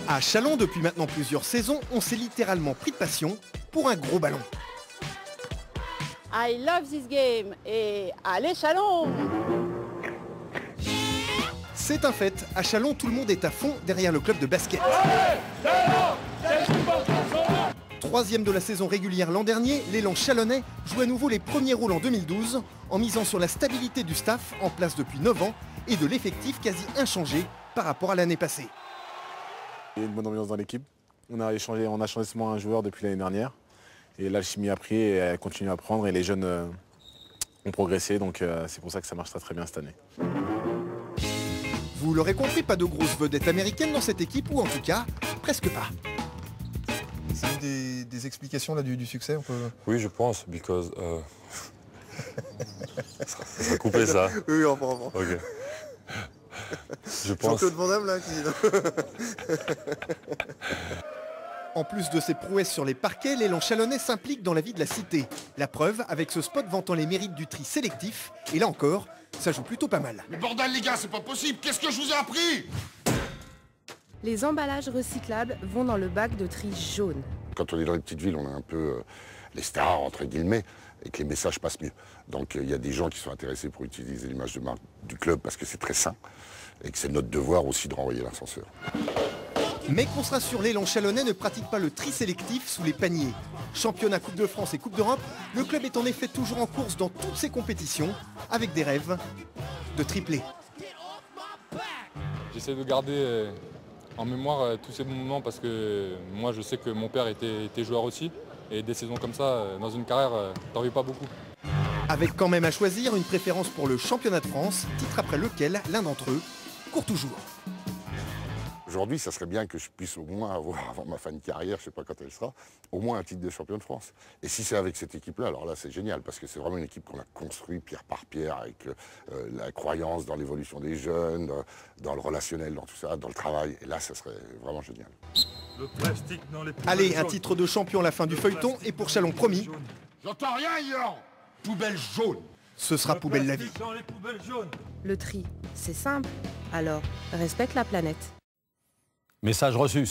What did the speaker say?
À Châlons, depuis maintenant plusieurs saisons, on s'est littéralement pris de passion pour un gros ballon. I love this game et allez Châlons! C'est un fait, à Châlons, tout le monde est à fond derrière le club de basket. Troisième de la saison régulière l'an dernier, l'élan chalonnais joue à nouveau les premiers rôles en 2012 en misant sur la stabilité du staff en place depuis 9 ans et de l'effectif quasi inchangé par rapport à l'année passée. Il y a une bonne ambiance dans l'équipe. On a changé seulement un joueur depuis l'année dernière. Et l'alchimie a pris et elle continue à prendre et les jeunes ont progressé. Donc c'est pour ça que ça marche très bien cette année. Vous l'aurez compris, pas de grosses vedettes américaines dans cette équipe, ou en tout cas, presque pas. C'est une des explications là, du succès, on peut... Oui, je pense, because... ça sera coupé, ça. Oui, on prend. Ok. Je pense... Jean-Claude Van Damme, là, qui... En plus de ses prouesses sur les parquets, l'élan chalonnais s'implique dans la vie de la cité. La preuve avec ce spot vantant les mérites du tri sélectif. Et là encore, ça joue plutôt pas mal. Mais bordel les gars, c'est pas possible. Qu'est-ce que je vous ai appris? Les emballages recyclables vont dans le bac de tri jaune. Quand on est dans les petites villes, on a un peu les stars, entre guillemets, et que les messages passent mieux. Donc il y a des gens qui sont intéressés pour utiliser l'image de marque du club parce que c'est très sain et que c'est notre devoir aussi de renvoyer l'ascenseur. Mais qu'on se rassure, l'élan chalonnais ne pratique pas le tri sélectif sous les paniers. Championnat, Coupe de France et Coupe d'Europe, le club est en effet toujours en course dans toutes ses compétitions, avec des rêves de tripler. J'essaie de garder en mémoire tous ces bons moments parce que moi je sais que mon père était joueur aussi. Et des saisons comme ça, dans une carrière, t'en vis pas beaucoup. Avec quand même à choisir une préférence pour le championnat de France, titre après lequel l'un d'entre eux court toujours. Aujourd'hui, ça serait bien que je puisse au moins avoir, avant ma fin de carrière, je ne sais pas quand elle sera, au moins un titre de champion de France. Et si c'est avec cette équipe-là, alors là, c'est génial, parce que c'est vraiment une équipe qu'on a construite pierre par pierre, avec la croyance dans l'évolution des jeunes, dans le relationnel, dans tout ça, dans le travail. Et là, ça serait vraiment génial. Le plastique dans les Allez, un titre de champion à la fin du feuilleton, et pour Châlons promis, J'entends rien, Yon. Poubelle jaune. ce sera poubelle la vie. dans les poubelles jaunes. Le tri, c'est simple. Alors, respecte la planète. Message reçu.